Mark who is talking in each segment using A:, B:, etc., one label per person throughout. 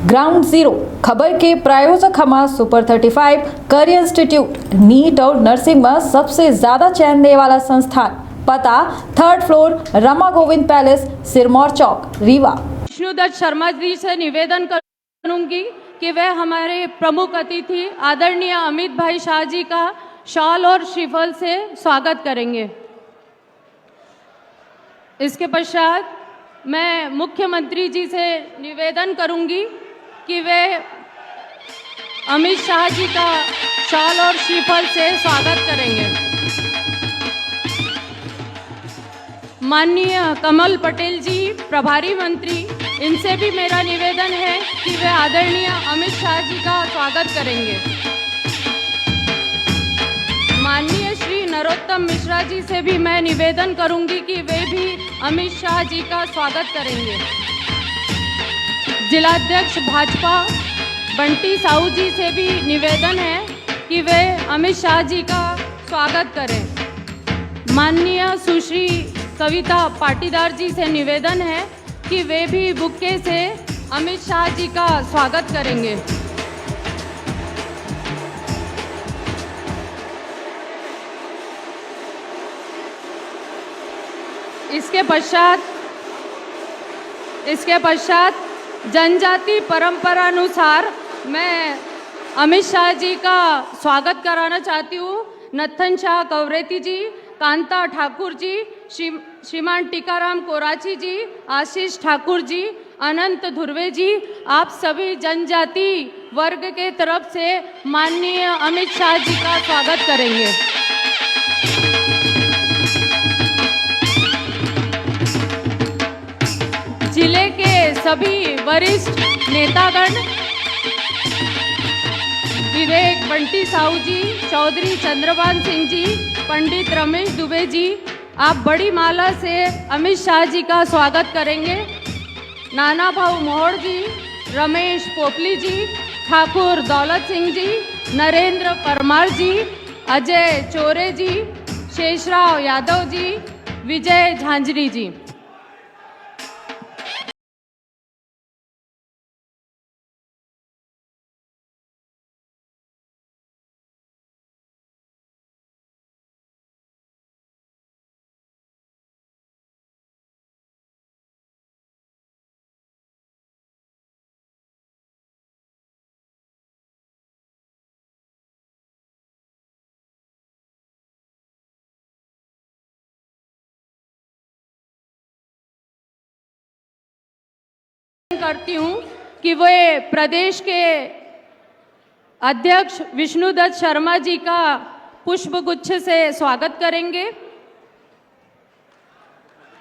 A: Ground zero खबर के प्रायोजक हमारा सुपर 35 करियर इंस्टीट्यूट नीट और नर्सिंग में सबसे ज्यादा चयन देने वाला संस्थान। पता 3rd floor Rama Govind palace, Sirmaur Chowk, Rewa.
B: Vishnudatt Sharma ji से निवेदन करूंगी कि वे हमारे प्रमुख अतिथि आदरणीय अमित भाई शाह जी का शॉल और श्रीफल से स्वागत करेंगे। इसके पश्चात मैं मुख्यमंत्री जी से निवेदन करूंगी कि वे अमित शाह जी का शॉल और श्रीफल से स्वागत करेंगे। माननीय कमल पटेल जी प्रभारी मंत्री, इनसे भी मेरा निवेदन है कि वे आदरणीय अमित शाह जी का स्वागत करेंगे। माननीय श्री नरोत्तम मिश्रा जी से भी मैं निवेदन करूंगी कि वे भी अमित शाह जी का स्वागत करेंगे। जिलाध्यक्ष भाजपा बंटी साहू जी से भी निवेदन है कि वे अमित शाह जी का स्वागत करें। माननीय सुश्री कविता पाटीदार जी से निवेदन है कि वे भी बुक्के से अमित शाह जी का स्वागत करेंगे। इसके पश्चात जनजाति परंपरा अनुसार मैं अमित शाह जी का स्वागत कराना चाहती हूँ। नत्थन शाह कवरेती जी, कांता ठाकुर जी, श्रीमान टीकाराम कोराची जी, आशीष ठाकुर जी, अनंत धुर्वे जी, आप सभी जनजाति वर्ग के तरफ से माननीय अमित शाह जी का स्वागत करेंगे। जिले के सभी वरिष्ठ नेतागण, विवेक बंटी साहू जी, चौधरी चंद्रभान सिंह जी, पंडित रमेश दुबे जी, आप बड़ी माला से अमित शाह जी का स्वागत करेंगे। नाना भाऊ मोहड़ जी, रमेश पोपली जी, ठाकुर दौलत सिंह जी, नरेंद्र परमार जी, अजय चोरे जी, शेषराव यादव जी, विजय झांझरी जी। करती हूं कि वे प्रदेश के अध्यक्ष विष्णुदत्त शर्मा जी का पुष्प गुच्छ से स्वागत करेंगे।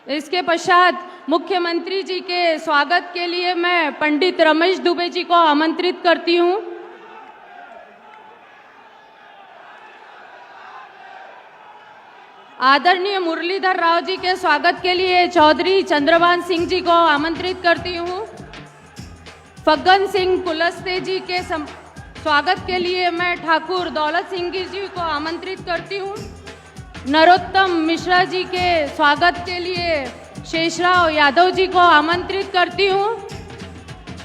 B: इसके पश्चात मुख्यमंत्री जी के स्वागत के लिए मैं पंडित रमेश दुबे जी को आमंत्रित करती हूं। आदरणीय मुरलीधर राव जी के स्वागत के लिए चौधरी चंद्रभान सिंह जी को आमंत्रित करती हूं। फग्गन सिंह कुलस्ते जी के स्वागत के लिए मैं ठाकुर दौलत सिंह जी को आमंत्रित करती हूँ। नरोत्तम मिश्रा जी के स्वागत के लिए शेषराव यादव जी को आमंत्रित करती हूँ।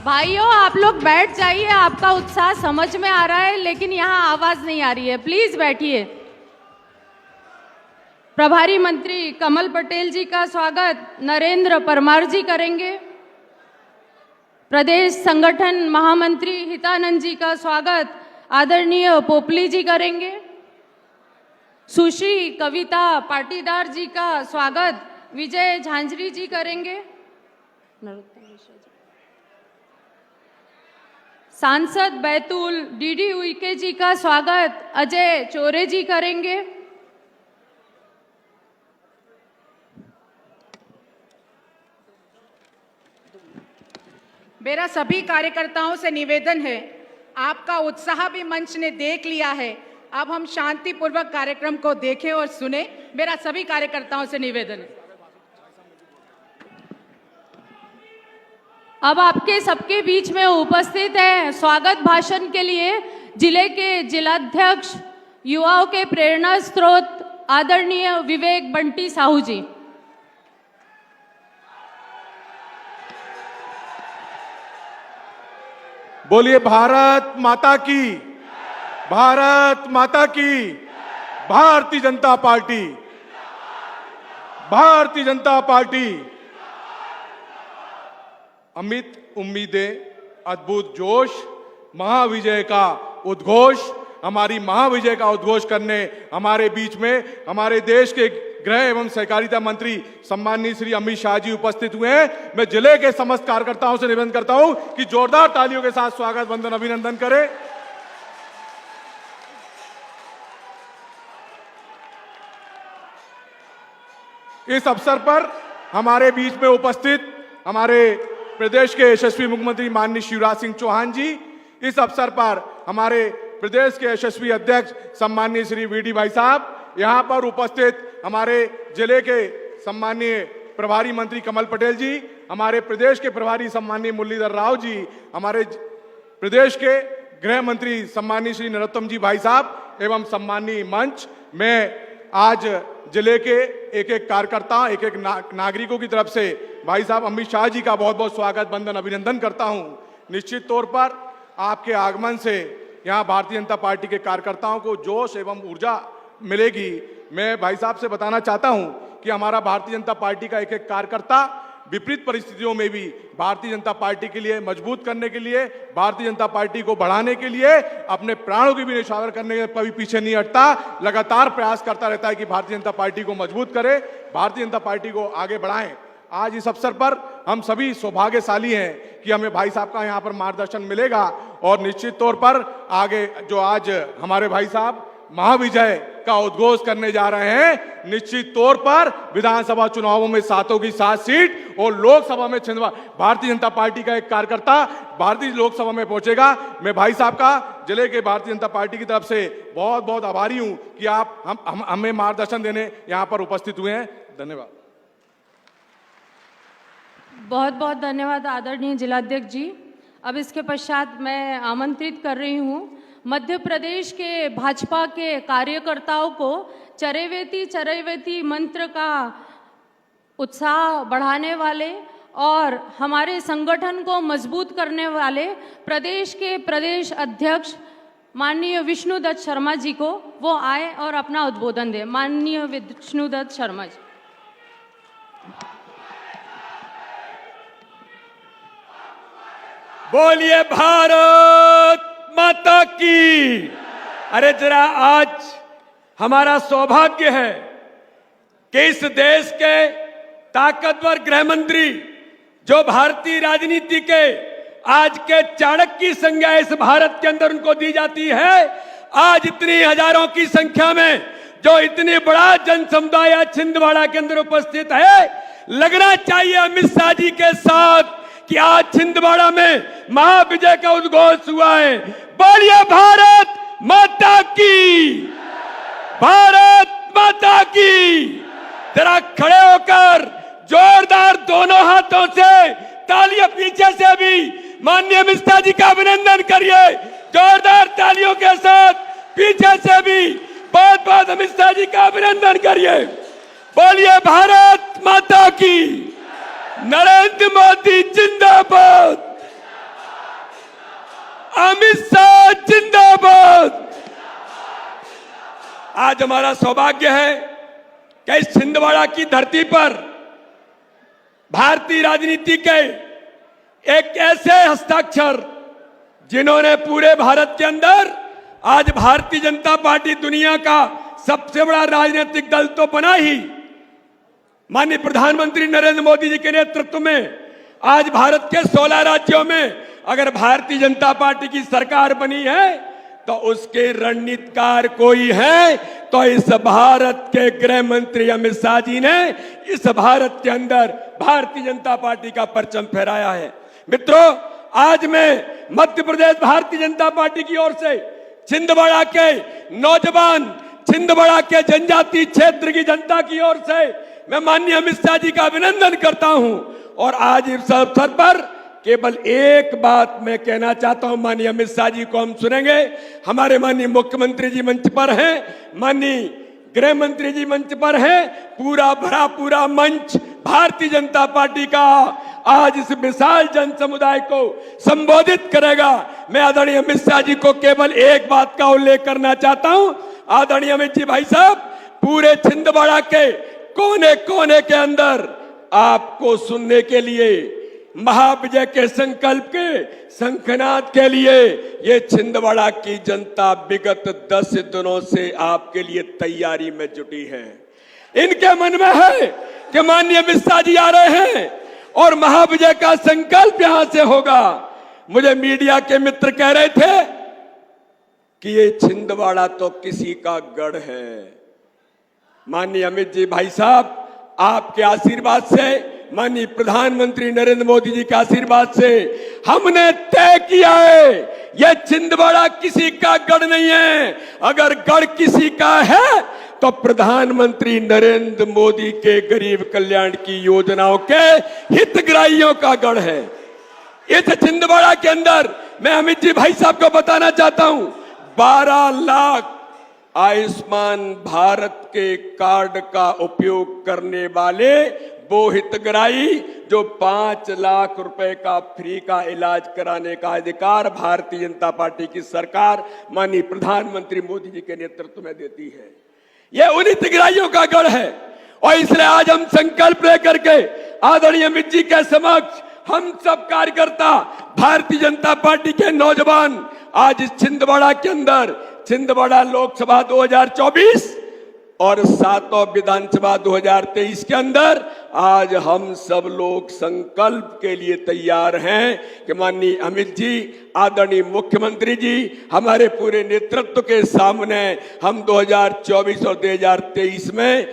B: भाइयों, आप लोग बैठ जाइए, आपका उत्साह समझ में आ रहा है, लेकिन यहाँ आवाज नहीं आ रही है, प्लीज बैठिए। प्रभारी मंत्री कमल पटेल जी का स्वागत नरेंद्र परमार जी करेंगे। प्रदेश संगठन महामंत्री हितानंद जी का स्वागत आदरणीय पोपली जी करेंगे। सुश्री कविता पाटीदार जी का स्वागत विजय झांझरी जी करेंगे। सांसद बैतूल डीडी उइके जी का स्वागत अजय चोरे जी करेंगे।
C: मेरा सभी कार्यकर्ताओं से निवेदन है, आपका उत्साह भी मंच ने देख लिया है, अब हम शांतिपूर्वक कार्यक्रम को देखें और सुने। मेरा सभी कार्यकर्ताओं से निवेदन है।
B: अब आपके सबके बीच में उपस्थित है स्वागत भाषण के लिए जिले के जिलाध्यक्ष युवाओं के प्रेरणा स्रोत आदरणीय विवेक बंटी साहू जी।
D: बोलिए भारत माता की, भारत माता की, भारतीय जनता पार्टी, भारतीय जनता पार्टी। अमित उम्मीदें, अद्भुत जोश, महाविजय का उद्घोष, हमारी महाविजय का उद्घोष करने हमारे बीच में हमारे देश के गृह एवं सहकारिता मंत्री सम्माननीय श्री अमित शाह जी उपस्थित हुए हैं। मैं जिले के समस्त कार्यकर्ताओं से निवेदन करता हूं कि जोरदार तालियों के साथ स्वागत वंदन अभिनंदन करें। इस अवसर पर हमारे बीच में उपस्थित हमारे प्रदेश के यशस्वी मुख्यमंत्री माननीय शिवराज सिंह चौहान जी, इस अवसर पर हमारे प्रदेश के यशस्वी अध्यक्ष सम्माननीय श्री वीडी भाई साहब, यहाँ पर उपस्थित हमारे जिले के सम्माननीय प्रभारी मंत्री कमल पटेल जी, हमारे प्रदेश के प्रभारी सम्माननीय मुरलीधर राव जी, हमारे प्रदेश के गृह मंत्री सम्माननीय श्री नरोत्तम जी भाई साहब एवं सम्माननीय मंच। मैं आज जिले के एक एक कार्यकर्ता, एक एक नागरिकों की तरफ से भाई साहब अमित शाह जी का बहुत बहुत स्वागत वंदन अभिनंदन करता हूं। निश्चित तौर पर आपके आगमन से यहाँ भारतीय जनता पार्टी के कार्यकर्ताओं को जोश एवं ऊर्जा मिलेगी। मैं भाई साहब से बताना चाहता हूं कि हमारा भारतीय जनता पार्टी का एक एक कार्यकर्ता विपरीत परिस्थितियों में भी भारतीय जनता पार्टी के लिए मजबूत करने के लिए, भारतीय जनता पार्टी को बढ़ाने के लिए अपने प्राणों की भी न्यौछावर करने के कभी पीछे नहीं हटता, लगातार प्रयास करता रहता है कि भारतीय जनता पार्टी को मजबूत करे, भारतीय जनता पार्टी को आगे बढ़ाएं। आज इस अवसर पर हम सभी सौभाग्यशाली हैं कि हमें भाई साहब का यहाँ पर मार्गदर्शन मिलेगा और निश्चित तौर पर आगे जो आज हमारे भाई साहब महाविजय का उद्घोष करने जा रहे हैं, निश्चित तौर पर विधानसभा चुनावों में 7 की 7 सीट और लोकसभा में छिंदवा भारतीय जनता पार्टी का एक कार्यकर्ता भारतीय लोकसभा में पहुंचेगा। मैं भाई साहब का जिले के भारतीय जनता पार्टी की तरफ से बहुत बहुत आभारी हूं कि आप हमें मार्गदर्शन देने यहां पर उपस्थित हुए हैं। धन्यवाद।
B: बहुत बहुत धन्यवाद आदरणीय जिलाध्यक्ष जी। अब इसके पश्चात मैं आमंत्रित कर रही हूँ मध्य प्रदेश के भाजपा के कार्यकर्ताओं को चरैवेति चरैवेति मंत्र का उत्साह बढ़ाने वाले और हमारे संगठन को मजबूत करने वाले प्रदेश के प्रदेश अध्यक्ष माननीय विष्णुदत्त शर्मा जी को वो आए और अपना उद्बोधन दें। माननीय विष्णुदत्त शर्मा जी।
E: बोलिए भारत माता की। अरे जरा आज हमारा सौभाग्य है कि इस देश के ताकतवर गृह मंत्री जो भारतीय राजनीति के आज के चाणक्य की संज्ञा इस भारत के अंदर उनको दी जाती है, आज इतनी हजारों की संख्या में जो इतनी बड़ा जन समुदाय छिंदवाड़ा के अंदर उपस्थित है, लगना चाहिए अमित शाह जी के साथ कि आज छिंदवाड़ा में महाविजय का उद्घोष हुआ है। बोलिए भारत माता की, भारत माता की। जरा खड़े होकर जोरदार दोनों हाथों से तालियां पीछे से भी माननीय अमित शाह जी का अभिनंदन करिए। जोरदार तालियों के साथ पीछे से भी बहुत बहुत अमित शाह जी का अभिनंदन करिए। बोलिए भारत माता की। नरेंद्र मोदी जिंदाबाद, अमित शाह जिंदाबाद। आज हमारा सौभाग्य है कि इस छिंदवाड़ा की धरती पर भारतीय राजनीति के एक ऐसे हस्ताक्षर जिन्होंने पूरे भारत के अंदर आज भारतीय जनता पार्टी दुनिया का सबसे बड़ा राजनीतिक दल तो बना ही, माननीय प्रधानमंत्री नरेंद्र मोदी जी के नेतृत्व में आज भारत के 16 राज्यों में अगर भारतीय जनता पार्टी की सरकार बनी है तो उसके रणनीतिकार कोई है तो इस भारत के गृह मंत्री अमित शाह जी ने इस भारत के अंदर भारतीय जनता पार्टी का परचम फहराया है। मित्रों, आज मैं मध्य प्रदेश भारतीय जनता पार्टी की ओर से छिंदवाड़ा के नौजवान, छिंदवाड़ा के जनजातीय क्षेत्र की जनता की ओर से मैं माननीय अमित शाह जी का अभिनंदन करता हूं। और आज इस अवसर पर केवल एक बात मैं कहना चाहता हूं, माननीय अमित शाह जी को हम सुनेंगे। हमारे माननीय मुख्यमंत्री जी मंच पर हैं, माननीय गृह मंत्री जी मंच पर हैं, पूरा भरा पूरा मंच भारतीय जनता पार्टी का आज इस विशाल जन समुदाय को संबोधित करेगा। मैं आदरणीय अमित शाह जी को केवल एक बात का उल्लेख करना चाहता हूं। आदरणीय अमित जी भाई साहब, पूरे छिंदवाड़ा के कोने कोने के अंदर आपको सुनने के लिए, महाविजय के संकल्प के शंखनाद के लिए ये छिंदवाड़ा की जनता विगत 10 दिनों से आपके लिए तैयारी में जुटी है। इनके मन में है कि माननीय अमित शाह जी आ रहे हैं और महाविजय का संकल्प यहां से होगा। मुझे मीडिया के मित्र कह रहे थे कि ये छिंदवाड़ा तो किसी का गढ़ है। माननीय अमित जी भाई साहब, आपके आशीर्वाद से, माननीय प्रधानमंत्री नरेंद्र मोदी जी के आशीर्वाद से हमने तय किया है यह छिंदवाड़ा किसी का गढ़ नहीं है। अगर गढ़ किसी का है तो प्रधानमंत्री नरेंद्र मोदी के गरीब कल्याण की योजनाओं के हितग्राहियों का गढ़ है। इस छिंदवाड़ा के अंदर मैं अमित जी भाई साहब को बताना चाहता हूं, 12 लाख आयुष्मान भारत के कार्ड का उपयोग करने वाले वो हितग्राही जो 5 लाख रुपए का फ्री का इलाज कराने का अधिकार भारतीय जनता पार्टी की सरकार माननीय प्रधानमंत्री मोदी जी के नेतृत्व में देती है। ये उन हितग्राहियों का गढ़ है और इसलिए आज हम संकल्प लेकर के आदरणीय अमित जी के समक्ष हम सब कार्यकर्ता, भारतीय जनता पार्टी के नौजवान आज इस छिंदवाड़ा के अंदर, छिंदवाड़ा लोकसभा 2024 और 7वां विधानसभा 2023 के अंदर आज हम सब लोग संकल्प के लिए तैयार हैं कि माननीय अमित जी, आदरणीय मुख्यमंत्री जी, हमारे पूरे नेतृत्व के सामने हम 2024 और 2023 में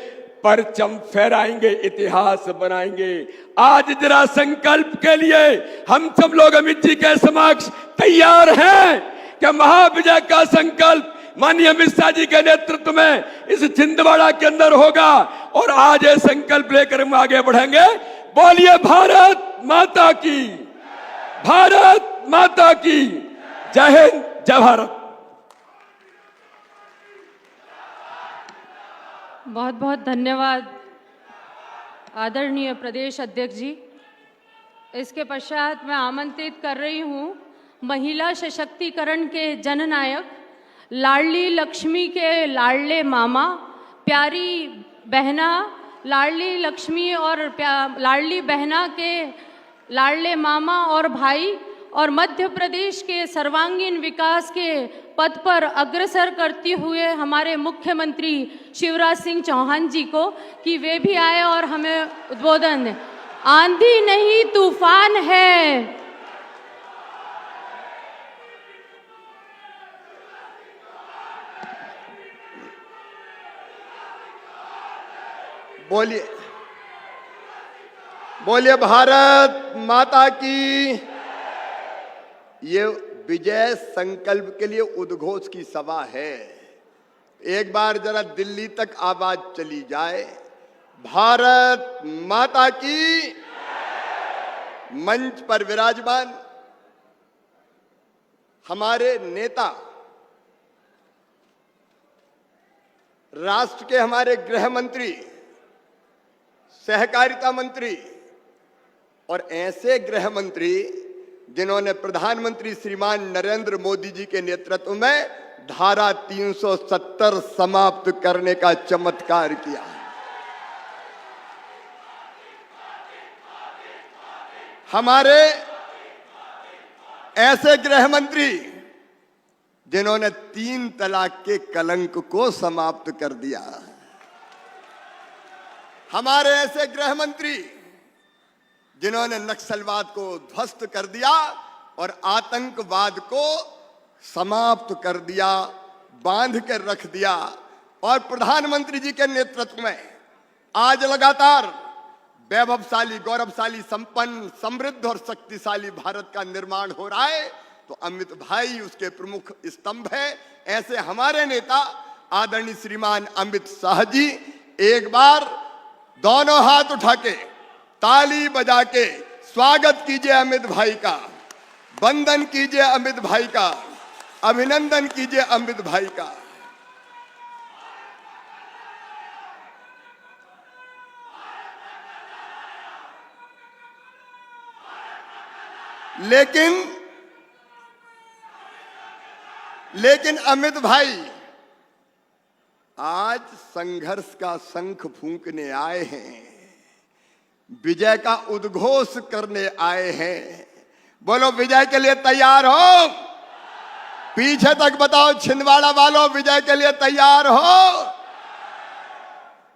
E: परचम फहराएंगे, इतिहास बनाएंगे। आज जरा संकल्प के लिए हम सब लोग अमित जी के समक्ष तैयार हैं कि महाविजय का संकल्प माननीय अमित शाह जी के नेतृत्व में इस छिंदवाड़ा के अंदर होगा और आज ये संकल्प लेकर हम आगे बढ़ेंगे। बोलिए भारत माता की, भारत माता की जय हिंद, जय भारत।
B: बहुत बहुत धन्यवाद आदरणीय प्रदेश अध्यक्ष जी। इसके पश्चात मैं आमंत्रित कर रही हूँ महिला सशक्तिकरण के जननायक, लाडली लक्ष्मी के लाडले मामा, प्यारी बहना, लाडली लक्ष्मी और लाडली बहना के लाडले मामा और भाई और मध्य प्रदेश के सर्वांगीण विकास के पथ पर अग्रसर करते हुए हमारे मुख्यमंत्री शिवराज सिंह चौहान जी को कि वे भी आए और हमें उद्बोधन दें। आंधी नहीं तूफान है,
F: बोलिए बोलिए भारत माता की। ये विजय संकल्प के लिए उद्घोष की सभा है। एक बार जरा दिल्ली तक आवाज चली जाए, भारत माता की। मंच पर विराजमान हमारे नेता, राष्ट्र के हमारे गृह मंत्री, सहकारिता मंत्री और ऐसे गृह मंत्री जिन्होंने प्रधानमंत्री श्रीमान नरेंद्र मोदी जी के नेतृत्व में धारा 370 समाप्त करने का चमत्कार किया। हमारे ऐसे गृह मंत्री जिन्होंने 3 तलाक के कलंक को समाप्त कर दिया। हमारे ऐसे गृह मंत्री जिन्होंने नक्सलवाद को ध्वस्त कर दिया और आतंकवाद को समाप्त कर दिया, बांध कर रख दिया। और प्रधानमंत्री जी के नेतृत्व में आज लगातार वैभवशाली, गौरवशाली, संपन्न, समृद्ध और शक्तिशाली भारत का निर्माण हो रहा है। तो अमित भाई उसके प्रमुख स्तंभ है। ऐसे हमारे नेता आदरणीय श्रीमान अमित शाह जी, एक बार दोनों हाथ उठा के ताली बजा के स्वागत कीजिए अमित भाई का, वंदन कीजिए अमित भाई का, अभिनंदन कीजिए अमित भाई का। लेकिन अमित भाई आज संघर्ष का शंख फूंकने आए हैं, विजय का उद्घोष करने आए हैं। बोलो विजय के लिए तैयार हो? पीछे तक बताओ छिंदवाड़ा वालों, विजय के लिए तैयार हो?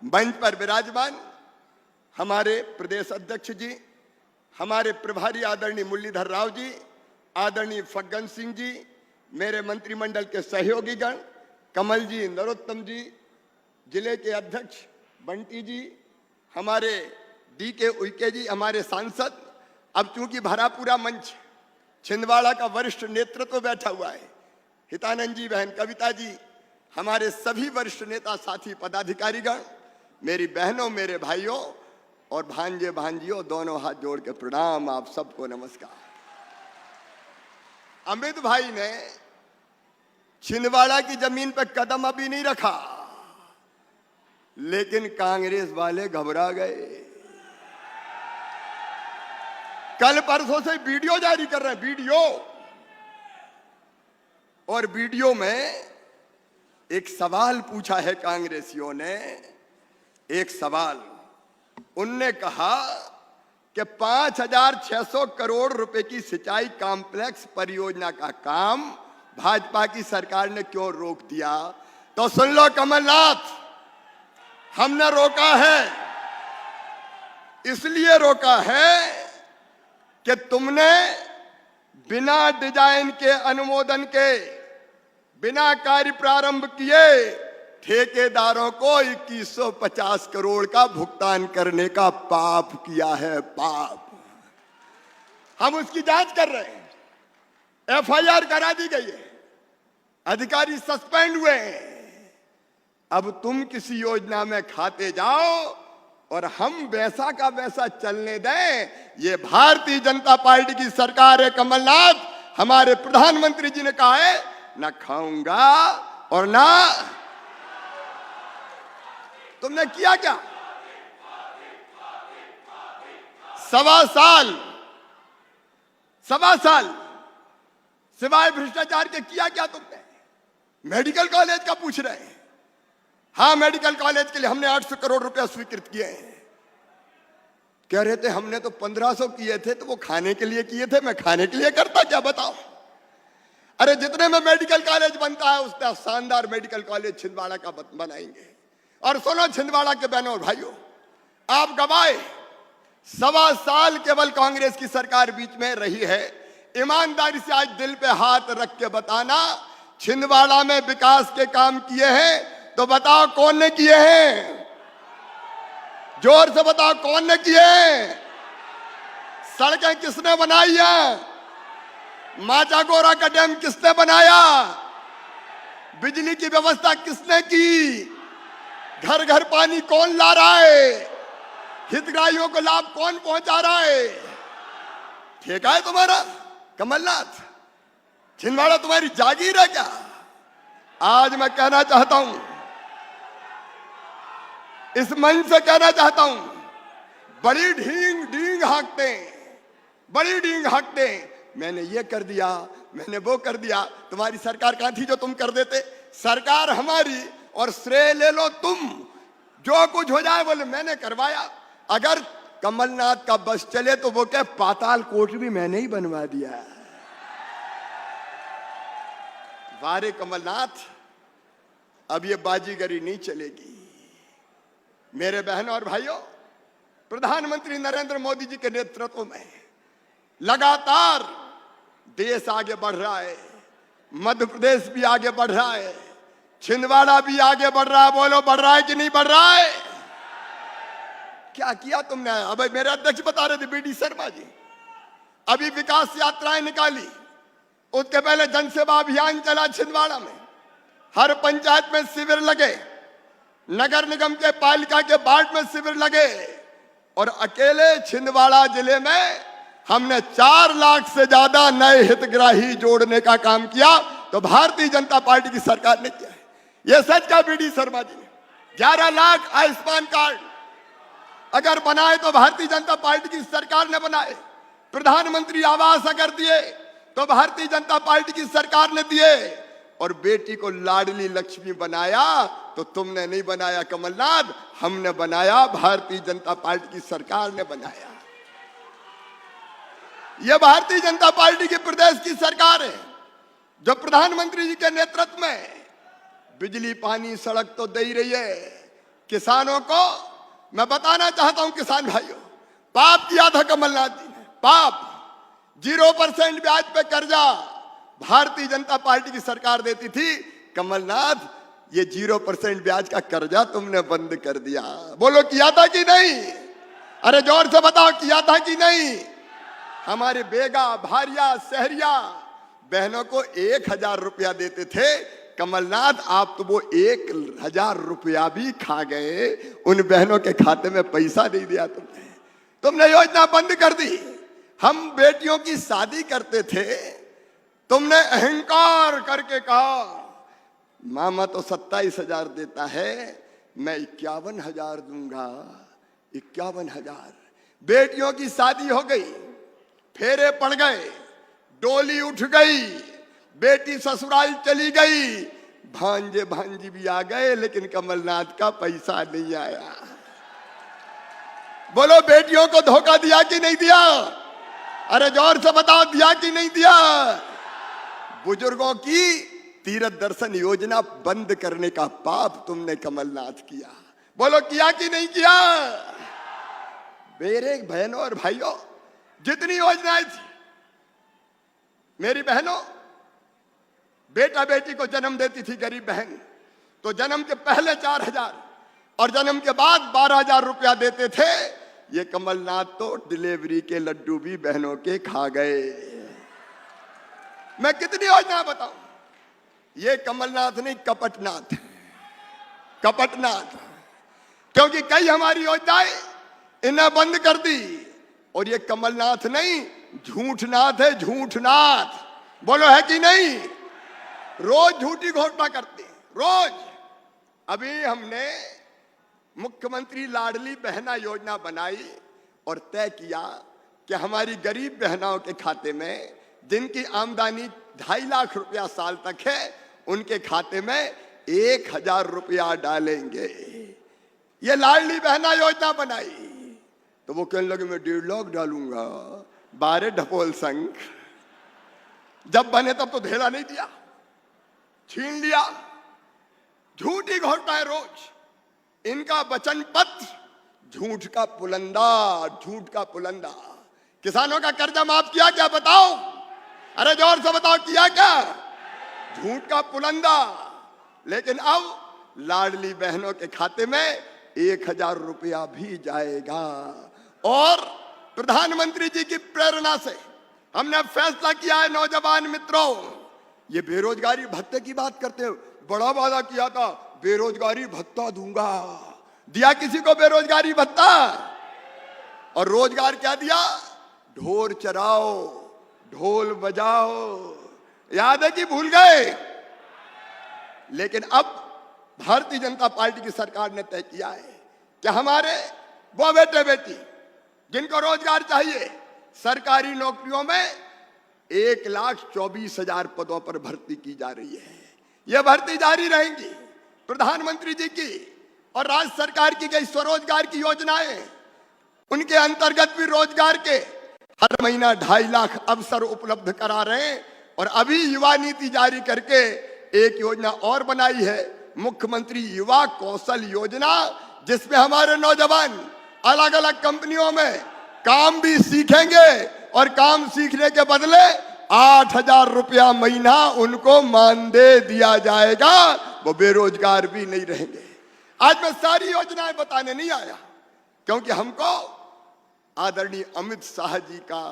F: मंच पर विराजमान हमारे प्रदेश अध्यक्ष जी, हमारे प्रभारी आदरणीय मुरलीधर राव जी, आदरणीय फग्गन सिंह जी, मेरे मंत्रिमंडल के सहयोगीगण, कमल जी, नरोत्तम जी, जिले के अध्यक्ष बंटी जी, हमारे DK उइके जी, हमारे सांसद। अब चूंकि भरा पूरा मंच, छिंदवाड़ा का वरिष्ठ नेतृत्व बैठा हुआ है, हितानंद जी, बहन कविता जी, हमारे सभी वरिष्ठ नेता साथी पदाधिकारीगण, मेरी बहनों, मेरे भाइयों और भांजे भांजियों, दोनों हाथ जोड़ के प्रणाम, आप सबको नमस्कार। अमित भाई ने छिंदवाड़ा की जमीन पर कदम अभी नहीं रखा, लेकिन कांग्रेस वाले घबरा गए। कल परसों से वीडियो जारी कर रहे हैं, वीडियो, और वीडियो में एक सवाल पूछा है कांग्रेसियों ने। एक सवाल उनने कहा कि 5,600 करोड़ रुपए की सिंचाई कॉम्प्लेक्स परियोजना का काम भाजपा की सरकार ने क्यों रोक दिया? तो सुन लो कमलनाथ, हमने रोका है, इसलिए रोका है कि तुमने बिना डिजाइन के, अनुमोदन के, बिना कार्य प्रारंभ किए ठेकेदारों को 2150 करोड़ का भुगतान करने का पाप किया है, पाप। हम उसकी जांच कर रहे हैं, FIR करा दी गई है, अधिकारी सस्पेंड हुए हैं। अब तुम किसी योजना में खाते जाओ और हम वैसा का वैसा चलने दें, ये भारतीय जनता पार्टी की सरकार है। कमलनाथ, हमारे प्रधानमंत्री जी ने कहा है, ना खाऊंगा और ना। तुमने किया क्या? 1.25 साल सिवाय भ्रष्टाचार के किया क्या तुमने? मेडिकल कॉलेज का पूछ रहे हैं। हाँ, मेडिकल कॉलेज के लिए हमने 800 करोड़ रुपया स्वीकृत किए हैं। कह रहे थे हमने तो 1500 किए थे, तो वो खाने के लिए किए थे, मैं खाने के लिए करता क्या, बताओ? अरे जितने में मेडिकल कॉलेज बनता है उसका शानदार मेडिकल कॉलेज छिंदवाड़ा का बनाएंगे। और सुनो छिंदवाड़ा के बहनों और भाइयों, आप गवाए 1.25 साल केवल कांग्रेस की सरकार बीच में रही है। ईमानदारी से आज दिल पे हाथ रख के बताना, छिंदवाड़ा में विकास के काम किए हैं तो बताओ कौन ने किए हैं? जोर से बताओ कौन ने किए हैं? सड़कें किसने बनाई हैं? माचा गोरा का डैम किसने बनाया? बिजली की व्यवस्था किसने की? घर घर पानी कौन ला रहा है? हितग्राहियों को लाभ कौन पहुंचा रहा है? ठेका है तुम्हारा कमलनाथ? छिंदवाड़ा तुम्हारी जागीर है क्या? आज मैं कहना चाहता हूं, इस मंच से कहना चाहता हूं, बड़ी डींग हाँकते, बड़ी डींग हाँकते, मैंने ये कर दिया, मैंने वो कर दिया। तुम्हारी सरकार कहां थी जो तुम कर देते? सरकार हमारी और श्रेय ले लो तुम। जो कुछ हो जाए बोले मैंने करवाया। अगर कमलनाथ का बस चले तो वो क्या, पाताल कोट भी मैंने ही बनवा दिया। वारे कमलनाथ, अब ये बाजीगरी नहीं चलेगी। मेरे बहनों और भाइयों, प्रधानमंत्री नरेंद्र मोदी जी के नेतृत्व में लगातार देश आगे बढ़ रहा है, मध्य प्रदेश भी आगे बढ़ रहा है, छिंदवाड़ा भी आगे बढ़ रहा है। बोलो बढ़ रहा है कि नहीं बढ़ रहा है? क्या किया तुमने? अब मेरे अध्यक्ष बता रहे थे BD शर्मा जी, अभी विकास यात्राएं निकाली, उसके पहले जनसेवा अभियान चला छिंदवाड़ा में, हर पंचायत में शिविर लगे, नगर निगम के पालिका के वार्ड में शिविर लगे, और अकेले छिंदवाड़ा जिले में हमने 4 लाख से ज्यादा नए हितग्राही जोड़ने का काम किया। तो भारतीय जनता पार्टी की सरकार ने किया है। यह सच का BD शर्मा जी ने 11 लाख आयुष्मान कार्ड अगर बनाए तो भारतीय जनता पार्टी की सरकार ने बनाए। प्रधानमंत्री आवास अगर दिए तो भारतीय जनता पार्टी की सरकार ने दिए, और बेटी को लाडली लक्ष्मी बनाया तो तुमने नहीं बनाया कमलनाथ, हमने बनाया, भारतीय जनता पार्टी की सरकार ने बनाया। यह भारतीय जनता पार्टी की प्रदेश की सरकार है जो प्रधानमंत्री जी के नेतृत्व में बिजली पानी सड़क तो दे ही रही है। किसानों को मैं बताना चाहता हूं, किसान भाइयों, पाप किया था कमलनाथ जी ने, पाप। 0% ब्याज पे कर्जा भारतीय जनता पार्टी की सरकार देती थी। कमलनाथ, ये 0% ब्याज का कर्जा तुमने बंद कर दिया। बोलो किया था कि नहीं? अरे जोर से बताओ, किया था कि नहीं? हमारे बेगा, भारिया, शहरिया बहनों को 1000 रुपया देते थे। कमलनाथ, आप तो वो 1000 रुपया भी खा गए, उन बहनों के खाते में पैसा नहीं दिया तुमने योजना बंद कर दी। हम बेटियों की शादी करते थे, तुमने अहंकार करके कहा मामा तो 27,000 देता है, मैं 51,000 दूंगा। 51,000। बेटियों की शादी हो गई, फेरे पड़ गए, डोली उठ गई, बेटी ससुराल चली गई, भांजे भांजी भी आ गए, लेकिन कमलनाथ का पैसा नहीं आया। बोलो बेटियों को धोखा दिया कि नहीं दिया? अरे जोर से बताओ, दिया कि नहीं दिया? बुजुर्गों की तीर्थ दर्शन योजना बंद करने का पाप तुमने कमलनाथ किया। बोलो किया कि नहीं किया? मेरे बहनों और भाइयों, जितनी योजनाएं थी, मेरी बहनों, बेटा बेटी को जन्म देती थी गरीब बहन, तो जन्म के पहले 4,000 और जन्म के बाद 12,000 रुपया देते थे। ये कमलनाथ तो डिलीवरी के लड्डू भी बहनों के खा गए। मैं कितनी योजना बताऊं? ये कमलनाथ नहीं, कपटनाथ, कपटनाथ। क्योंकि कई हमारी योजनाएं इन्हें बंद कर दी, और ये कमलनाथ नहीं, झूठनाथ है, झूठनाथ। बोलो है कि नहीं? रोज झूठी घोषणा करते हैं, रोज। अभी हमने मुख्यमंत्री लाडली बहना योजना बनाई और तय किया कि हमारी गरीब बहनों के खाते में, जिनकी आमदनी 2.5 लाख रुपया साल तक है, उनके खाते में 1,000 रुपया डालेंगे। ये लाडली बहना योजना बनाई तो वो कहने लगे मैं 1.5 लाख डालूंगा। 12 ढपोल संघ जब बने तब तो धेला नहीं दिया, छीन लिया। झूठी घोषणाएं रोज, इनका वचन पत्र झूठ का पुलंदा, झूठ का पुलंदा। किसानों का कर्जा माफ किया क्या? बताओ, अरे जोर से बताओ, किया क्या? झूठ का पुलंदा। लेकिन अब लाडली बहनों के खाते में 1,000 रुपया भी जाएगा। और प्रधानमंत्री जी की प्रेरणा से हमने फैसला किया है, नौजवान मित्रों, ये बेरोजगारी भत्ते की बात करते हो, बड़ा वादा किया था बेरोजगारी भत्ता दूंगा। दिया किसी को बेरोजगारी भत्ता? और रोजगार क्या दिया? ढोर चराओ, ढोल बजाओ। याद है कि भूल गए? लेकिन अब भारतीय जनता पार्टी की सरकार ने तय किया है कि हमारे वो बेटे बेटी जिनको रोजगार चाहिए, सरकारी नौकरियों में 1,24,000 पदों पर भर्ती की जा रही है। यह भर्ती जारी रहेंगी। प्रधानमंत्री जी की और राज्य सरकार की कई स्वरोजगार की योजनाएं, उनके अंतर्गत भी रोजगार के हर महीना 2.5 लाख अवसर उपलब्ध करा रहे हैं। और अभी युवा नीति जारी करके एक योजना और बनाई है, मुख्यमंत्री युवा कौशल योजना, जिसमें हमारे नौजवान अलग अलग कंपनियों में काम भी सीखेंगे और काम सीखने के बदले 8,000 रुपया महीना उनको मानदेय दिया जाएगा। वो बेरोजगार भी नहीं रहेंगे। आज मैं सारी योजनाएं बताने नहीं आया, क्योंकि हमको आदरणीय अमित शाह जी का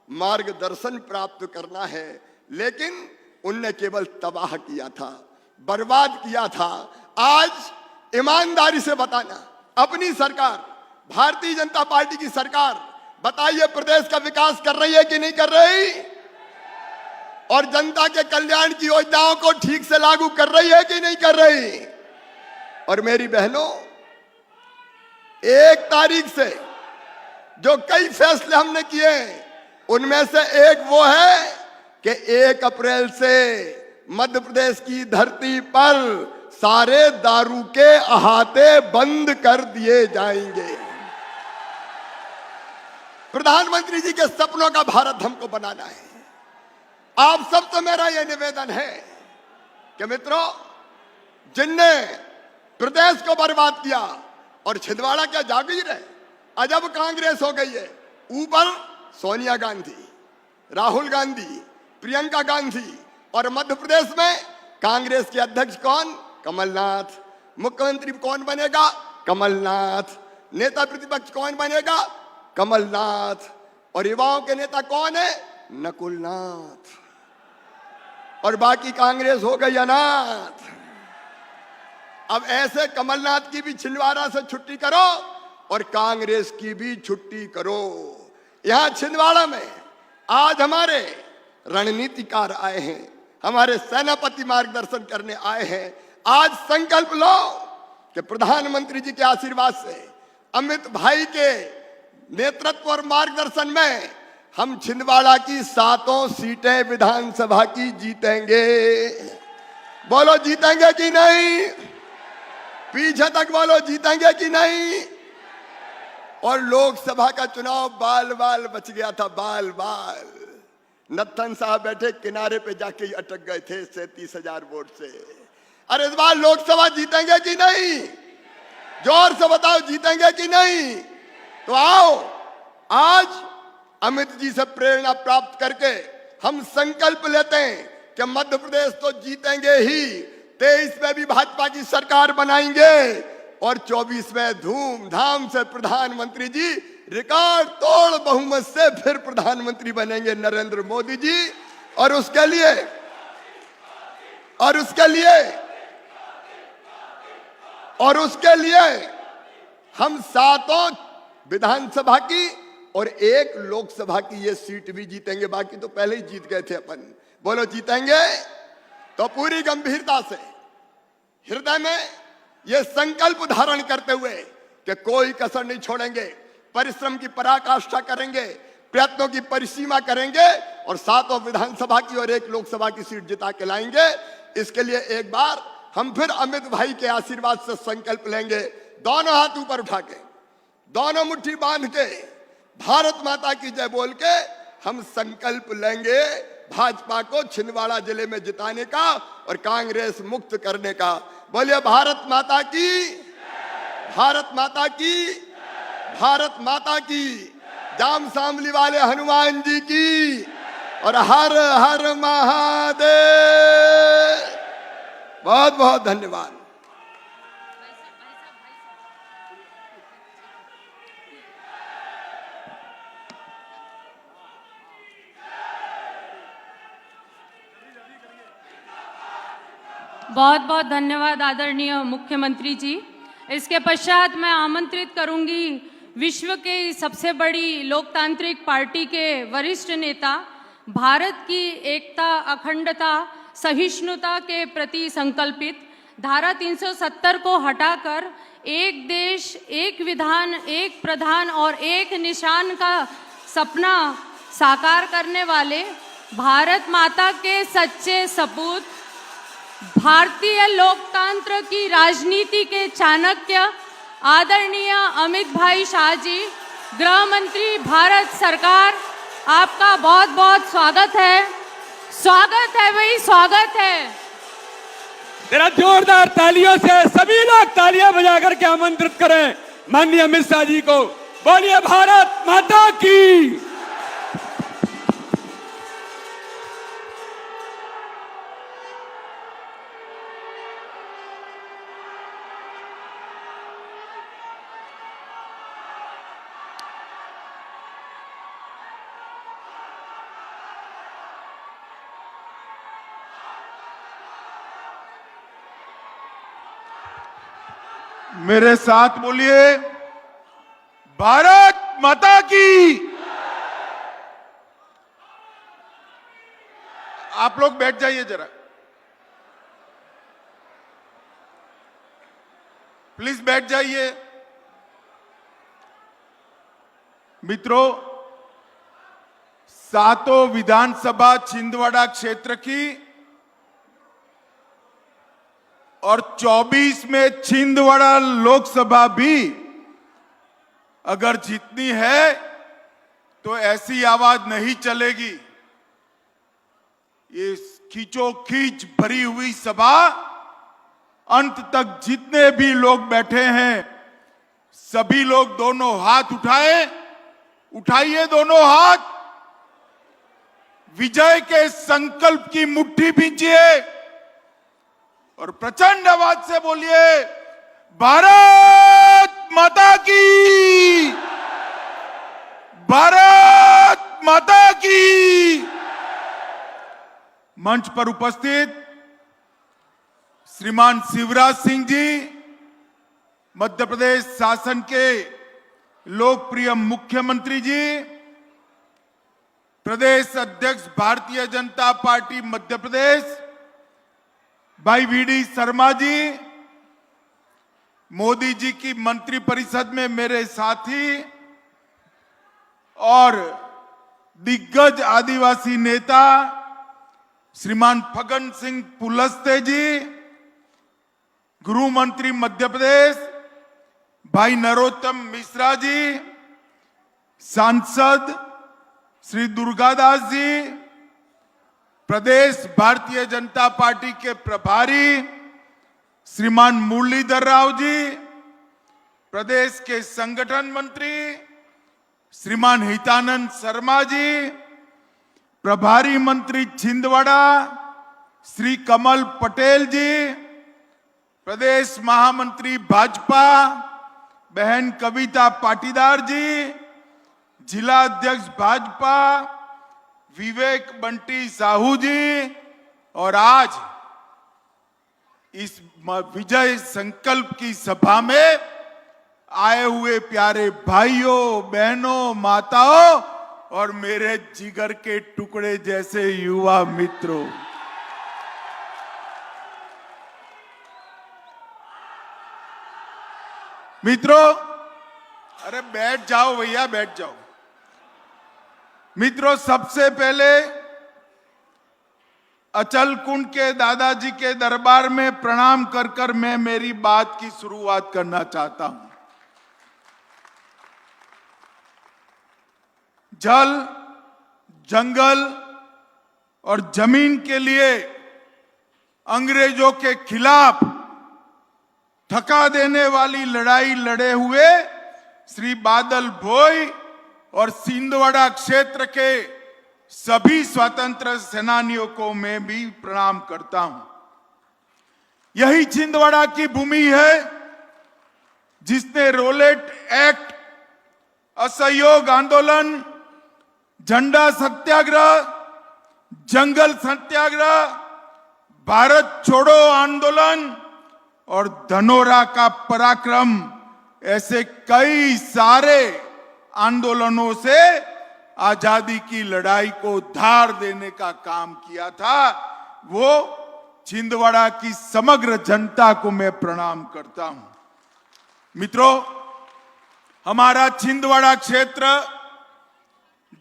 F: मार्गदर्शन प्राप्त करना है। लेकिन उनने केवल तबाह किया था, बर्बाद किया था। आज ईमानदारी से बताना, अपनी सरकार, भारतीय जनता पार्टी की सरकार, बताइए प्रदेश का विकास कर रही है कि नहीं कर रही? और जनता के कल्याण की योजनाओं को ठीक से लागू कर रही है कि नहीं कर रही? और मेरी बहनों, 1 तारीख से जो कई फैसले हमने किए हैं, उनमें से एक वो है कि 1 अप्रैल से मध्य प्रदेश की धरती पर सारे दारू के अहाते बंद कर दिए जाएंगे। प्रधानमंत्री जी के सपनों का भारत हमको बनाना है। आप सबसे मेरा यह निवेदन है कि मित्रों, जिनने प्रदेश को बर्बाद किया और छिंदवाड़ा क्या जागीर है, अजब कांग्रेस हो गई है। ऊपर सोनिया गांधी, राहुल गांधी, प्रियंका गांधी, और मध्य प्रदेश में कांग्रेस के अध्यक्ष कौन? कमलनाथ। मुख्यमंत्री कौन बनेगा? कमलनाथ। नेता प्रतिपक्ष कौन बनेगा? कमलनाथ। और युवाओं के नेता कौन है? नकुलनाथ। और बाकी कांग्रेस हो गई अनाथ। अब ऐसे कमलनाथ की भी छिंदवाड़ा से छुट्टी करो और कांग्रेस की भी छुट्टी करो। यहां छिंदवाड़ा में आज हमारे रणनीतिकार आए हैं, हमारे सेनापति मार्गदर्शन करने आए हैं। आज संकल्प लो कि प्रधानमंत्री जी के आशीर्वाद से, अमित भाई के नेतृत्व और मार्गदर्शन में हम छिंदवाड़ा की 7 सीटें विधानसभा की जीतेंगे। बोलो जीतेंगे कि नहीं? पीछे तक बोलो जीतेंगे कि नहीं? और लोकसभा का चुनाव बाल बाल बच गया था, बाल बाल। नत्थन साहब बैठे किनारे पे जाके ही अटक गए थे 37,000 वोट से। अरे इस बार लोकसभा जीतेंगे कि नहीं? जोर से बताओ, जीतेंगे कि नहीं? तो आओ आज अमित जी से प्रेरणा प्राप्त करके हम संकल्प लेते हैं कि मध्य प्रदेश तो जीतेंगे ही, 23 में भी भाजपा की सरकार बनाएंगे और 24 में धूमधाम से प्रधानमंत्री जी रिकॉर्ड तोड़ बहुमत से फिर प्रधानमंत्री बनेंगे नरेंद्र मोदी जी। और उसके लिए हम 7 विधानसभा की और 1 लोकसभा की ये सीट भी जीतेंगे। बाकी तो पहले ही जीत गए थे अपन। बोलो जीतेंगे? तो पूरी गंभीरता से हृदय में ये संकल्प धारण करते हुए कि कोई कसर नहीं छोड़ेंगे, परिश्रम की पराकाष्ठा करेंगे, प्रयत्नों की परिसीमा करेंगे और 7 विधानसभा की और 1 लोकसभा की सीट जिता के लाएंगे। इसके लिए एक बार हम फिर अमित भाई के आशीर्वाद से संकल्प लेंगे। दोनों हाथ ऊपर उठा के, दोनों मुट्ठी बांध के, भारत माता की जय बोल के हम संकल्प लेंगे भाजपा को छिंदवाड़ा जिले में जिताने का और कांग्रेस मुक्त करने का। बोलिए भारत माता की, भारत माता की, भारत माता की। जाम सांवली वाले हनुमान जी की। और हर हर महादेव। बहुत बहुत धन्यवाद।
B: बहुत बहुत धन्यवाद आदरणीय मुख्यमंत्री जी। इसके पश्चात मैं आमंत्रित करूंगी विश्व की सबसे बड़ी लोकतांत्रिक पार्टी के वरिष्ठ नेता, भारत की एकता, अखंडता, सहिष्णुता के प्रति संकल्पित, धारा 370 को हटाकर एक देश, एक विधान, एक प्रधान और एक निशान का सपना साकार करने वाले, भारत माता के सच्चे सपूत, भारतीय लोकतंत्र की राजनीति के चाणक्य आदरणीय अमित भाई शाह जी, गृह मंत्री भारत सरकार, आपका बहुत बहुत स्वागत है। स्वागत है भाई, स्वागत है।
E: जरा जोरदार तालियों से सभी लोग तालियां बजा करके आमंत्रित करें माननीय अमित शाह जी को। बोलिए भारत माता की।
D: मेरे साथ बोलिए भारत माता की। आप लोग बैठ जाइए जरा, प्लीज बैठ जाइए। मित्रों,
G: सातों विधानसभा छिंदवाड़ा क्षेत्र की और 24 में छिंदवाड़ा लोकसभा भी अगर जीतनी है तो ऐसी आवाज नहीं चलेगी। ये खींचोखींच भरी हुई सभा अंत तक जितने भी लोग बैठे हैं सभी लोग दोनों हाथ उठाइए दोनों हाथ, विजय के संकल्प की मुट्ठी भींचिए और प्रचंड आवाज से बोलिए भारत माता की, भारत माता की। मंच पर उपस्थित श्रीमान शिवराज सिंह जी, मध्य प्रदेश शासन के लोकप्रिय मुख्यमंत्री जी, प्रदेश अध्यक्ष भारतीय जनता पार्टी मध्य प्रदेश भाई वीडी शर्मा जी, मोदी जी की मंत्रिपरिषद में मेरे साथी और दिग्गज आदिवासी नेता श्रीमान फग्गन सिंह कुलस्ते जी, गृह मंत्री मध्य प्रदेश भाई नरोत्तम मिश्रा जी, सांसद श्री दुर्गादास जी, प्रदेश भारतीय जनता पार्टी के प्रभारी श्रीमान मुरलीधर राव जी, प्रदेश के संगठन मंत्री श्रीमान हितानंद शर्मा जी, प्रभारी मंत्री छिंदवाड़ा श्री कमल पटेल जी, प्रदेश महामंत्री भाजपा बहन कविता पाटीदार जी, जिला अध्यक्ष भाजपा विवेक बंटी साहू जी और आज इस विजय संकल्प की सभा में आए हुए प्यारे भाइयों बहनों माताओं और मेरे जिगर के टुकड़े जैसे युवा मित्रों, अरे बैठ जाओ भैया, बैठ जाओ। मित्रों, सबसे पहले अचल कुंड के दादाजी के दरबार में प्रणाम कर कर मैं मेरी बात की शुरुआत करना चाहता हूं। जल, जंगल और जमीन के लिए अंग्रेजों के खिलाफ थका देने वाली लड़ाई लड़े हुए श्री बादल भोई और छिंदवाड़ा क्षेत्र के सभी स्वतंत्र सेनानियों को मैं भी प्रणाम करता हूं। यही छिंदवाड़ा की भूमि है जिसने रोलेट एक्ट, असहयोग आंदोलन, झंडा सत्याग्रह, जंगल सत्याग्रह, भारत छोड़ो आंदोलन और धनोरा का पराक्रम ऐसे कई सारे आंदोलनों से आजादी की लड़ाई को धार देने का काम किया था। वो छिंदवाड़ा की समग्र जनता को मैं प्रणाम करता हूं। मित्रों, हमारा छिंदवाड़ा क्षेत्र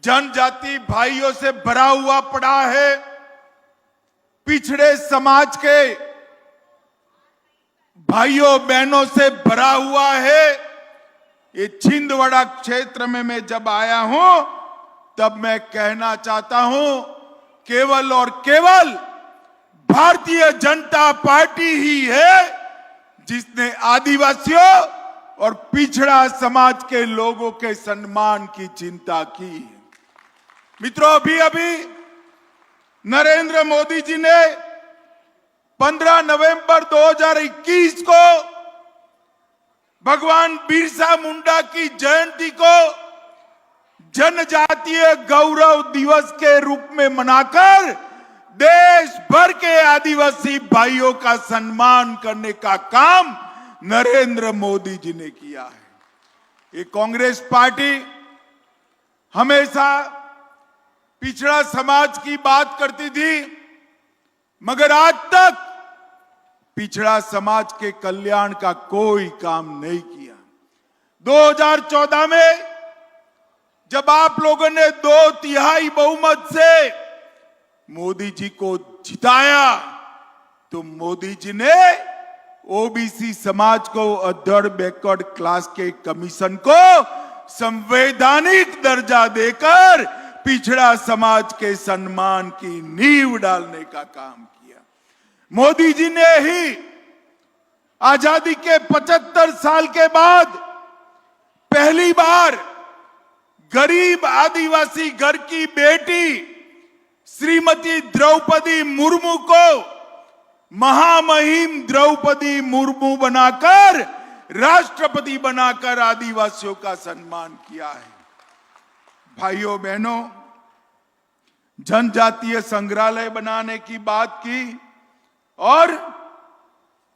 G: जनजाति भाइयों से भरा हुआ पड़ा है। पिछड़े समाज के भाइयों बहनों से भरा हुआ है। ये छिंदवाड़ा क्षेत्र में मैं जब आया हूं तब मैं कहना चाहता हूं, केवल और केवल भारतीय जनता पार्टी ही है जिसने आदिवासियों और पिछड़ा समाज के लोगों के सम्मान की चिंता की है। मित्रों, अभी अभी नरेंद्र मोदी जी ने 15 नवंबर 2021 को भगवान बिरसा मुंडा की जयंती को जनजातीय गौरव दिवस के रूप में मनाकर देश भर के आदिवासी भाइयों का सम्मान करने का काम नरेंद्र मोदी जी ने किया है। ये कांग्रेस पार्टी हमेशा पिछड़ा समाज की बात करती थी, मगर आज तक पिछड़ा समाज के कल्याण का कोई काम नहीं किया। 2014 में जब आप लोगों ने 2/3 बहुमत से मोदी जी को जिताया तो मोदी जी ने ओबीसी समाज को अदर बैकवर्ड क्लास के कमीशन को संवैधानिक दर्जा देकर पिछड़ा समाज के सम्मान की नींव डालने का काम किया। मोदी जी ने ही आजादी के 75 साल के बाद पहली बार गरीब आदिवासी घर की बेटी श्रीमती द्रौपदी मुर्मू को महामहिम द्रौपदी मुर्मू बनाकर राष्ट्रपति बनाकर आदिवासियों का सम्मान किया है। भाइयों बहनों, जनजातीय संग्रहालय बनाने की बात की और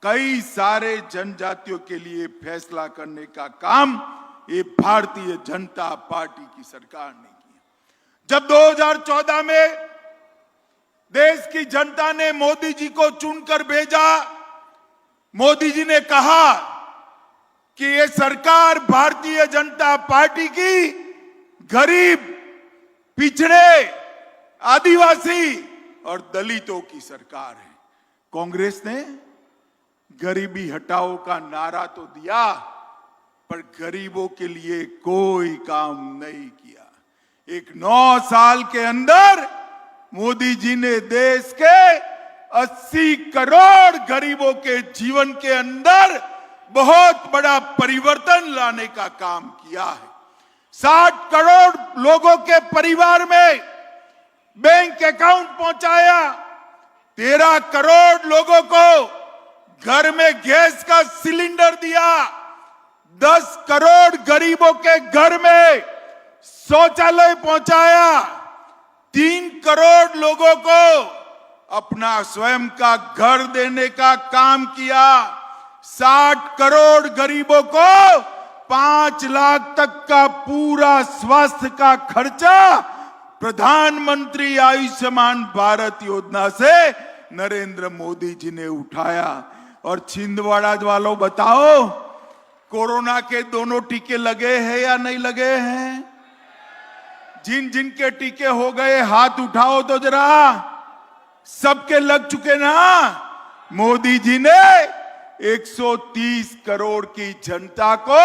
G: कई सारे जनजातियों के लिए फैसला करने का काम ये भारतीय जनता पार्टी की सरकार ने किया। जब 2014 में देश की जनता ने मोदी जी को चुनकर भेजा, मोदी जी ने कहा कि ये सरकार भारतीय जनता पार्टी की गरीब, पिछड़े, आदिवासी और दलितों की सरकार है। कांग्रेस ने गरीबी हटाओ का नारा तो दिया पर गरीबों के लिए कोई काम नहीं किया। एक 9 साल के अंदर मोदी जी ने देश के 80 करोड़ गरीबों के जीवन के अंदर बहुत बड़ा परिवर्तन लाने का काम किया है। 60 करोड़ लोगों के परिवार में बैंक अकाउंट पहुंचाया, 13 करोड़ लोगों को घर में गैस का सिलेंडर दिया, 10 करोड़ गरीबों के घर में शौचालय पहुंचाया, 3 करोड़ लोगों को अपना स्वयं का घर देने का काम किया, 60 करोड़ गरीबों को 5 लाख तक का पूरा स्वास्थ्य का खर्चा प्रधानमंत्री आयुष्मान भारत योजना से नरेंद्र मोदी जी ने उठाया। और छिंदवाड़ा वालों बताओ, कोरोना के दोनों टीके लगे हैं या नहीं लगे हैं? जिन जिन के टीके हो गए हाथ उठाओ तो जरा। सबके लग चुके ना? मोदी जी ने 130 करोड़ की जनता को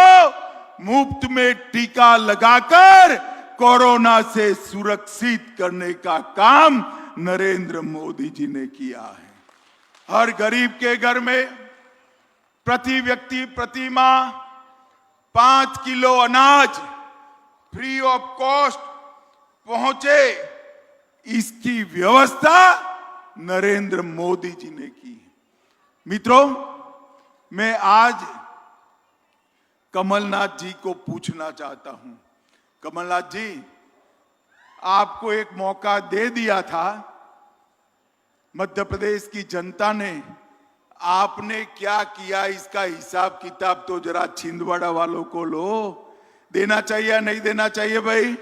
G: मुफ्त में टीका लगाकर कोरोना से सुरक्षित करने का काम नरेंद्र मोदी जी ने किया है। हर गरीब के घर में प्रति व्यक्ति प्रति माह 5 किलो अनाज फ्री ऑफ कॉस्ट पहुंचे, इसकी व्यवस्था नरेंद्र मोदी जी ने की। मित्रों, मैं आज कमलनाथ जी को पूछना चाहता हूं। कमलनाथ जी, आपको एक मौका दे दिया था मध्य प्रदेश की जनता ने, आपने क्या किया इसका हिसाब किताब तो जरा छिंदवाड़ा वालों को लो। देना चाहिए या नहीं देना चाहिए? भाई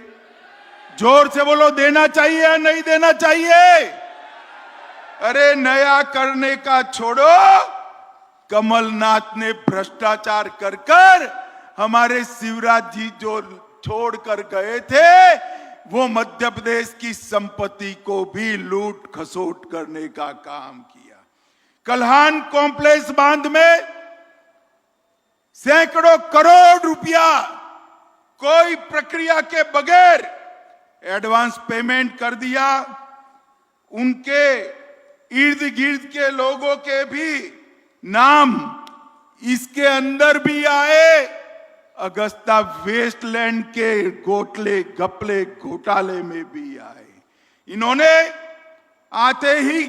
G: जोर से बोलो, देना चाहिए या नहीं देना चाहिए? अरे नया करने का छोड़ो, कमलनाथ ने भ्रष्टाचार कर कर हमारे शिवराज जी जो छोड़कर गए थे, वो मध्य प्रदेश की संपत्ति को भी लूट खसोट करने का काम किया। कल्हान कॉम्प्लेक्स बांध में सैकड़ों करोड़ रुपया कोई प्रक्रिया के बगैर एडवांस पेमेंट कर दिया। उनके इर्द गिर्द के लोगों के भी नाम इसके अंदर भी आए। अगस्ता वेस्टलैंड के गोटले गपले घोटाले में भी आए। इन्होंने आते ही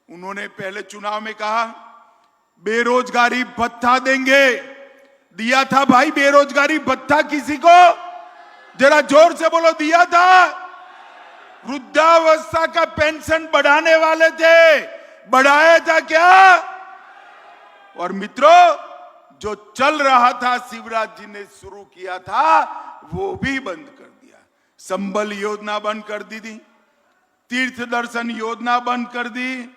G: उन्होंने पहले चुनाव में कहा बेरोजगारी भत्ता देंगे। दिया था भाई बेरोजगारी भत्ता किसी को? जरा जोर से बोलो, दिया था? वृद्धावस्था का पेंशन बढ़ाने वाले थे, बढ़ाया था क्या? और मित्रों, जो चल रहा था शिवराज जी ने शुरू किया था वो भी बंद कर दिया। संबल योजना बंद कर दी थी, तीर्थ दर्शन योजना बंद कर दी,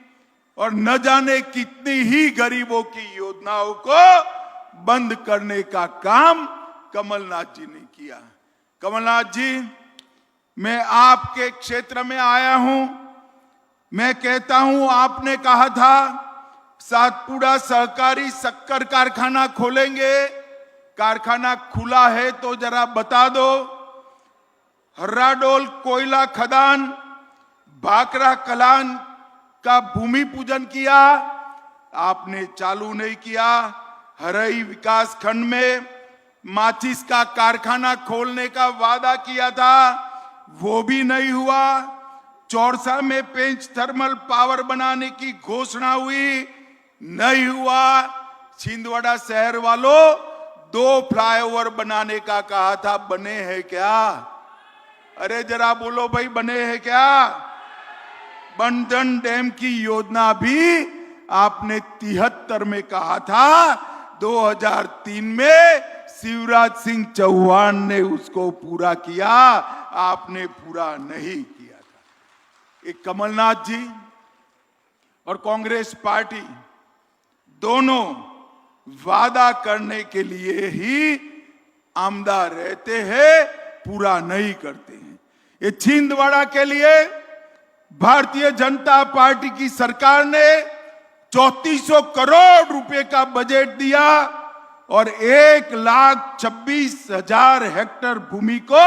G: और न जाने कितनी ही गरीबों की योजनाओं को बंद करने का काम कमलनाथ जी ने किया। कमलनाथ जी, मैं आपके क्षेत्र में आया हूं। मैं कहता हूं, आपने कहा था सातपुड़ा सहकारी शक्कर कारखाना खोलेंगे। कारखाना खुला है तो जरा बता दो। हर्राडोल कोयला खदान, भाकरा कलान का भूमि पूजन किया, आपने चालू नहीं किया। हरई विकास खंड में माचिस का कारखाना खोलने का वादा किया था, वो भी नहीं हुआ। चौरसा में पेंच थर्मल पावर बनाने की घोषणा हुई, नहीं हुआ। छिंदवाड़ा शहर वालों 2 फ्लाईओवर बनाने का कहा था, बने हैं क्या? अरे जरा बोलो भाई, बने हैं क्या? बंधन डैम की योजना भी आपने 73 में कहा था, 2003 में शिवराज सिंह चौहान ने उसको पूरा किया, आपने पूरा नहीं किया था। एक कमलनाथ जी और कांग्रेस पार्टी दोनों वादा करने के लिए ही आमदा रहते हैं, पूरा नहीं करते हैं। ये छिंदवाड़ा के लिए भारतीय जनता पार्टी की सरकार ने 3400 करोड़ रुपए का बजट दिया और 1,26,000 हेक्टेयर भूमि को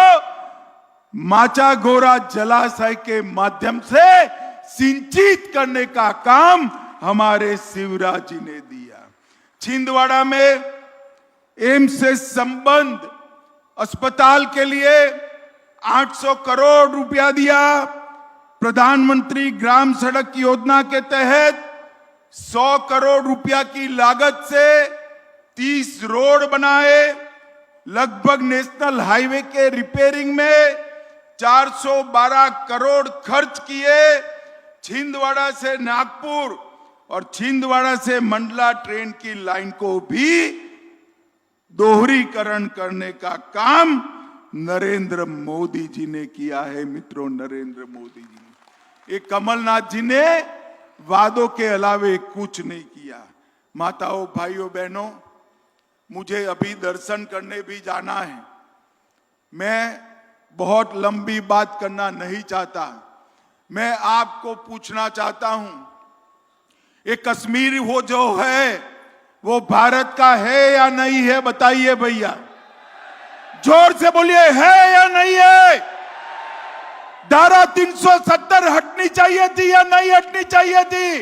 G: माचागोरा जलाशय के माध्यम से सिंचित करने का काम हमारे शिवराज जी ने दिया। छिंदवाड़ा में एम्स से संबंध अस्पताल के लिए 800 करोड़ रुपया दिया। प्रधानमंत्री ग्राम सड़क योजना के तहत 100 करोड़ रुपया की लागत से 30 रोड बनाए। लगभग नेशनल हाईवे के रिपेयरिंग में 412 करोड़ खर्च किए। छिंदवाड़ा से नागपुर और छिंदवाड़ा से मंडला ट्रेन की लाइन को भी दोहरीकरण करने का काम नरेंद्र मोदी जी ने किया है। मित्रों, नरेंद्र मोदी जी ने, ये कमलनाथ जी ने वादों के अलावे कुछ नहीं किया। माताओं, भाइयों, बहनों, मुझे अभी दर्शन करने भी जाना है। मैं बहुत लंबी बात करना नहीं चाहता। मैं आपको पूछना चाहता हूं, ये कश्मीर वो जो है वो भारत का है या नहीं है? बताइए भैया, जोर से बोलिए, है या नहीं है? धारा 370 हटनी चाहिए थी या नहीं हटनी चाहिए थी?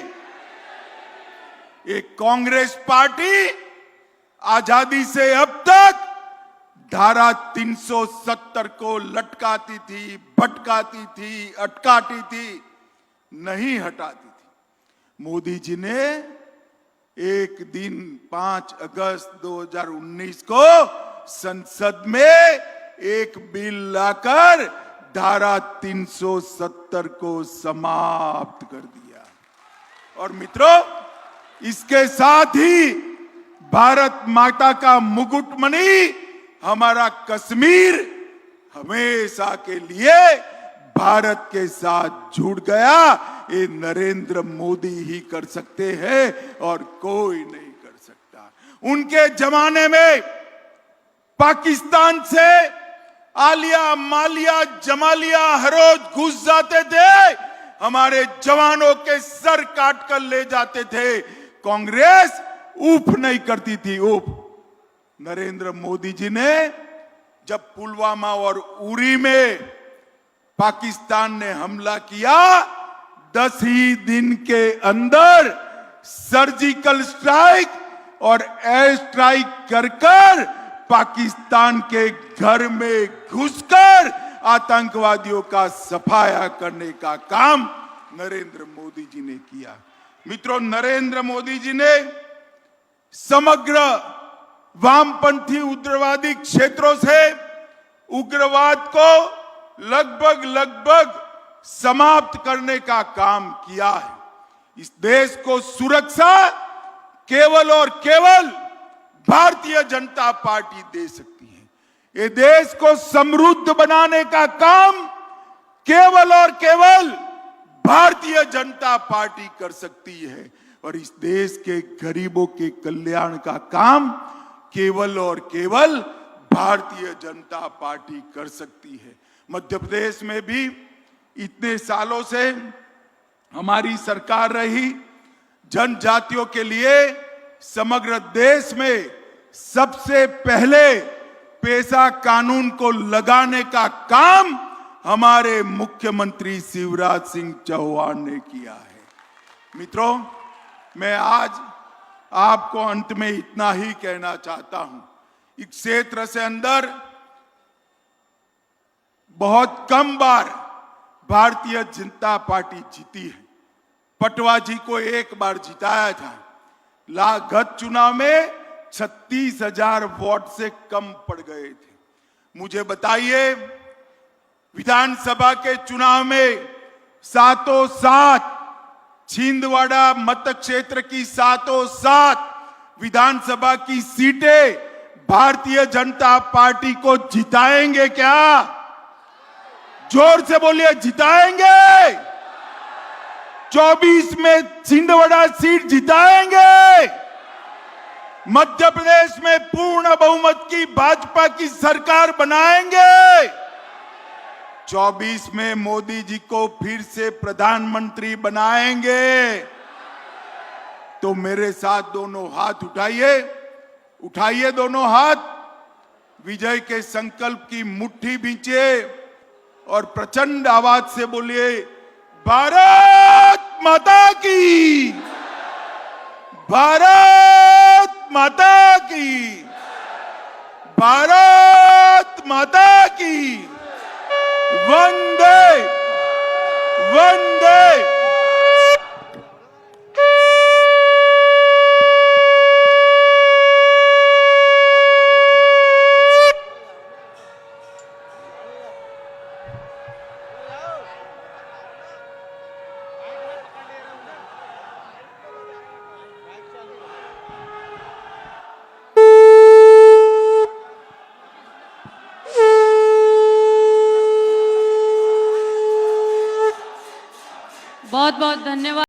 G: एक कांग्रेस पार्टी आजादी से अब तक धारा 370 को लटकाती थी, भटकाती थी, अटकाती थी, नहीं हटाती थी। मोदी जी ने एक दिन 5 अगस्त 2019 को संसद में एक बिल लाकर धारा 370 को समाप्त कर दिया। और मित्रों, इसके साथ ही भारत माता का मुकुटमणि हमारा कश्मीर हमेशा के लिए भारत के साथ जुड़ गया। ये नरेंद्र मोदी ही कर सकते हैं और कोई नहीं कर सकता। उनके जमाने में पाकिस्तान से आलिया, मालिया, जमालिया हर रोज घुस जाते थे, हमारे जवानों के सर काट कर ले जाते थे। कांग्रेस उफ नहीं करती थी, उफ। नरेंद्र मोदी जी ने जब पुलवामा और उरी में पाकिस्तान ने हमला किया, 10 ही दिन के अंदर सर्जिकल स्ट्राइक और एयर स्ट्राइक कर पाकिस्तान के घर में घुसकर आतंकवादियों का सफाया करने का काम नरेंद्र मोदी जी ने किया। मित्रों, नरेंद्र मोदी जी ने समग्र वामपंथी उग्रवादी क्षेत्रों से उग्रवाद को लगभग समाप्त करने का काम किया है। इस देश को सुरक्षा केवल और केवल भारतीय जनता पार्टी दे सकती है। ये देश को समृद्ध बनाने का काम केवल और केवल भारतीय जनता पार्टी कर सकती है। और इस देश के गरीबों के कल्याण का काम केवल और केवल भारतीय जनता पार्टी कर सकती है। मध्य प्रदेश में भी इतने सालों से हमारी सरकार रही, जनजातियों के लिए समग्र देश में सबसे पहले पेशा कानून को लगाने का काम हमारे मुख्यमंत्री शिवराज सिंह चौहान ने किया है। मित्रों, मैं आज आपको अंत में इतना ही कहना चाहता हूं, इस क्षेत्र से अंदर बहुत कम बार भारतीय जनता पार्टी जीती है। पटवा जी को एक बार जिताया था, गत चुनाव में 36,000 वोट से कम पड़ गए थे। मुझे बताइए, विधानसभा के चुनाव में सातों सात छिंदवाड़ा मत क्षेत्र की सातों सात विधानसभा की सीटें भारतीय जनता पार्टी को जिताएंगे क्या? जोर से बोलिए, जिताएंगे। 24 में छिंदवाड़ा सीट जिताएंगे। मध्य प्रदेश में पूर्ण बहुमत की भाजपा की सरकार बनाएंगे। 24 में मोदी जी को फिर से प्रधानमंत्री बनाएंगे। तो मेरे साथ दोनों हाथ उठाइए, उठाइए दोनों हाथ, विजय के संकल्प की मुट्ठी भींचिए और प्रचंड आवाज से बोलिए, भारत माता की, भारत माता की, भारत माता की, वंदे वंदे।
B: बहुत बहुत धन्यवाद।